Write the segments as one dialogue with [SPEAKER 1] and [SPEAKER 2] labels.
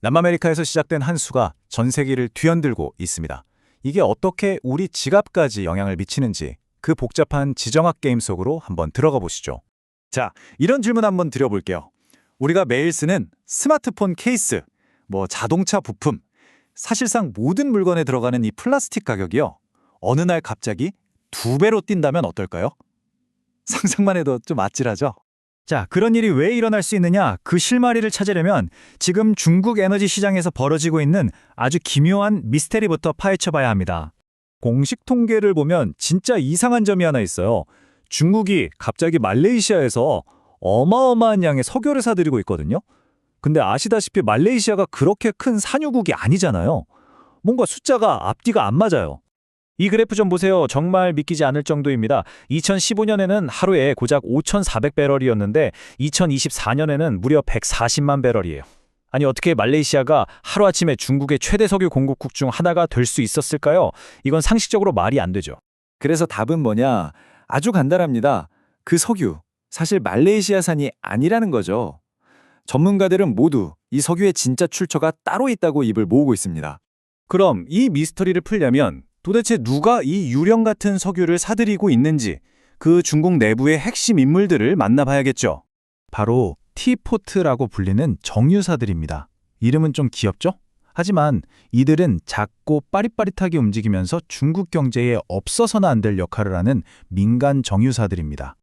[SPEAKER 1] 남아메리카에서 시작된 한 수가 전 세계를 뒤흔들고 있습니다. 이게 어떻게 우리 지갑까지 영향을 미치는지 그 복잡한 지정학 게임 속으로 한번 들어가 보시죠. 자, 이런 질문 한번 드려볼게요. 우리가 매일 쓰는 스마트폰 케이스, 자동차 부품, 사실상 모든 물건에 들어가는 이 플라스틱 가격이요. 어느 날 갑자기 2배로 뛴다면 어떨까요? 상상만 해도 좀 아찔하죠? 자, 그런 일이 왜 일어날 수 있느냐? 그 실마리를 찾으려면 지금 중국 에너지 시장에서 벌어지고 있는 아주 기묘한 미스테리부터 파헤쳐봐야 합니다. 공식 통계를 보면 진짜 이상한 점이 하나 있어요. 중국이 갑자기 말레이시아에서 어마어마한 양의 석유를 사들이고 있거든요. 근데 아시다시피 말레이시아가 그렇게 큰 산유국이 아니잖아요. 뭔가 숫자가 앞뒤가 안 맞아요. 이 그래프 좀 보세요. 정말 믿기지 않을 정도입니다. 2015년에는 하루에 고작 5,400배럴이었는데 2024년에는 무려 140만 배럴이에요. 아니 어떻게 말레이시아가 하루아침에 중국의 최대 석유 공급국 중 하나가 될 수 있었을까요? 이건 상식적으로 말이 안 되죠. 그래서 답은 뭐냐? 아주 간단합니다. 그 석유, 사실 말레이시아산이 아니라는 거죠. 전문가들은 모두 이 석유의 진짜 출처가 따로 있다고 입을 모으고 있습니다. 그럼 이 미스터리를 풀려면 도대체 누가 이 유령 같은 석유를 사들이고 있는지 그 중국 내부의 핵심 인물들을 만나봐야겠죠. 바로 티포트라고 불리는 정유사들입니다. 이름은 좀 귀엽죠? 하지만 이들은 작고 빠릿빠릿하게 움직이면서 중국 경제에 없어서는 안 될 역할을 하는 민간 정유사들입니다.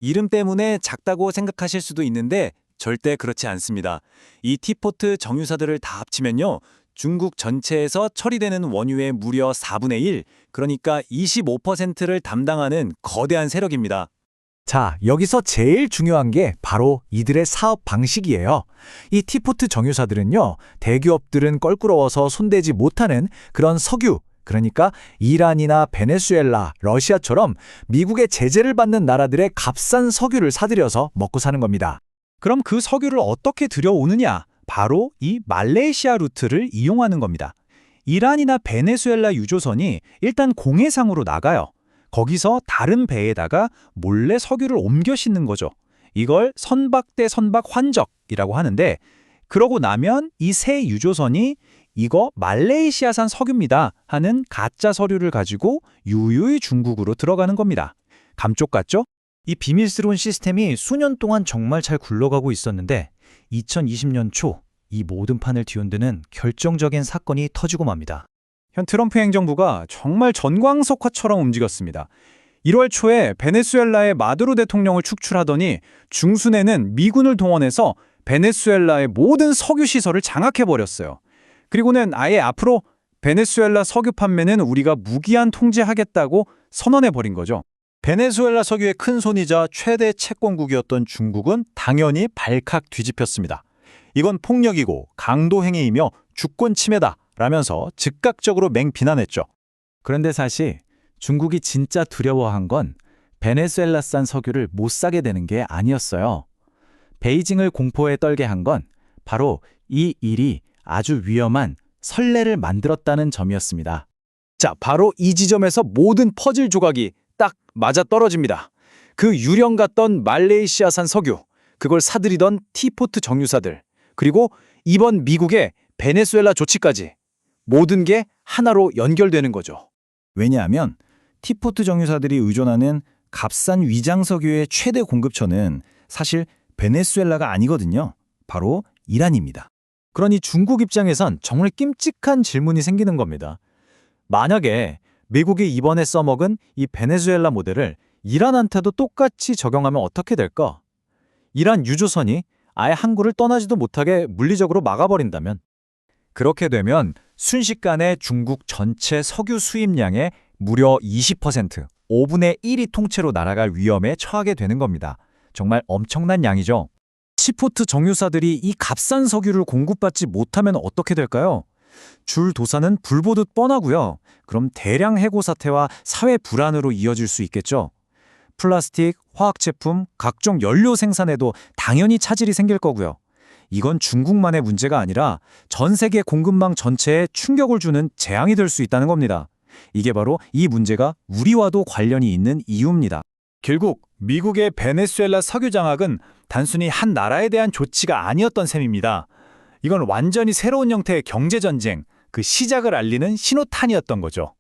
[SPEAKER 1] 이름 때문에 작다고 생각하실 수도 있는데 절대 그렇지 않습니다. 이 티포트 정유사들을 다 합치면요. 중국 전체에서 처리되는 원유의 무려 4분의 1, 그러니까 25%를 담당하는 거대한 세력입니다. 자, 여기서 제일 중요한 게 바로 이들의 사업 방식이에요. 이 티포트 정유사들은요, 대기업들은 껄끄러워서 손대지 못하는 그런 석유, 그러니까 이란이나 베네수엘라, 러시아처럼 미국의 제재를 받는 나라들의 값싼 석유를 사들여서 먹고 사는 겁니다. 그럼 그 석유를 어떻게 들여오느냐? 바로 이 말레이시아 루트를 이용하는 겁니다. 이란이나 베네수엘라 유조선이 일단 공해상으로 나가요. 거기서 다른 배에다가 몰래 석유를 옮겨 싣는 거죠. 이걸 선박 대 선박 환적이라고 하는데, 그러고 나면 이 새 유조선이 이거 말레이시아산 석유입니다 하는 가짜 서류를 가지고 유유히 중국으로 들어가는 겁니다. 감쪽 같죠? 이 비밀스러운 시스템이 수년 동안 정말 잘 굴러가고 있었는데 2020년 초 이 모든 판을 뒤흔드는 결정적인 사건이 터지고 맙니다. 현 트럼프 행정부가 정말 전광석화처럼 움직였습니다. 1월 초에 베네수엘라의 마두로 대통령을 축출하더니 중순에는 미군을 동원해서 베네수엘라의 모든 석유 시설을 장악해버렸어요. 그리고는 아예 앞으로 베네수엘라 석유 판매는 우리가 무기한 통제하겠다고 선언해버린 거죠. 베네수엘라 석유의 큰 손이자 최대 채권국이었던 중국은 당연히 발칵 뒤집혔습니다. 이건 폭력이고 강도 행위이며 주권 침해다 라면서 즉각적으로 맹비난했죠. 그런데 사실 중국이 진짜 두려워한 건 베네수엘라산 석유를 못 사게 되는 게 아니었어요. 베이징을 공포에 떨게 한 건 바로 이 일이 아주 위험한 선례를 만들었다는 점이었습니다. 자, 바로 이 지점에서 모든 퍼즐 조각이 딱 맞아떨어집니다. 그 유령 같던 말레이시아산 석유, 그걸 사들이던 티포트 정유사들, 그리고 이번 미국의 베네수엘라 조치까지 모든 게 하나로 연결되는 거죠. 왜냐하면 티포트 정유사들이 의존하는 값싼 위장 석유의 최대 공급처는 사실 베네수엘라가 아니거든요. 바로 이란입니다. 그러니 중국 입장에선 정말 끔찍한 질문이 생기는 겁니다. 만약에 미국이 이번에 써먹은 이 베네수엘라 모델을 이란한테도 똑같이 적용하면 어떻게 될까? 이란 유조선이 아예 항구를 떠나지도 못하게 물리적으로 막아버린다면? 그렇게 되면 순식간에 중국 전체 석유 수입량의 무려 20%, 5분의 1이 통째로 날아갈 위험에 처하게 되는 겁니다. 정말 엄청난 양이죠. 티포트 정유사들이 이 값싼 석유를 공급받지 못하면 어떻게 될까요? 줄 도산은 불 보듯 뻔하고요. 그럼 대량 해고 사태와 사회 불안으로 이어질 수 있겠죠. 플라스틱, 화학제품, 각종 연료 생산에도 당연히 차질이 생길 거고요. 이건 중국만의 문제가 아니라 전 세계 공급망 전체에 충격을 주는 재앙이 될 수 있다는 겁니다. 이게 바로 이 문제가 우리와도 관련이 있는 이유입니다. 결국 미국의 베네수엘라 석유 장악은 단순히 한 나라에 대한 조치가 아니었던 셈입니다. 이건 완전히 새로운 형태의 경제전쟁, 그 시작을 알리는 신호탄이었던 거죠.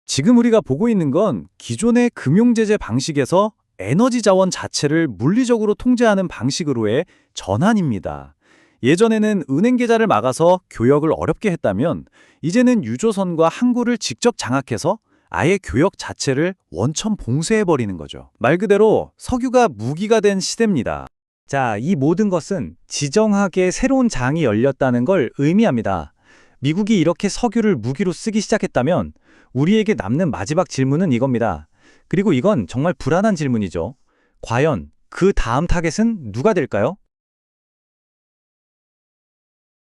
[SPEAKER 1] 지금 우리가 보고 있는 건 기존의 금융제재 방식에서 에너지 자원 자체를 물리적으로 통제하는 방식으로의 전환입니다. 예전에는 은행 계좌를 막아서 교역을 어렵게 했다면 이제는 유조선과 항구를 직접 장악해서 아예 교역 자체를 원천 봉쇄해버리는 거죠. 말 그대로 석유가 무기가 된 시대입니다. 자, 이 모든 것은 지정학의 새로운 장이 열렸다는 걸 의미합니다. 미국이 이렇게 석유를 무기로 쓰기 시작했다면 우리에게 남는 마지막 질문은 이겁니다. 그리고 이건 정말 불안한 질문이죠. 과연 그 다음 타겟은 누가 될까요?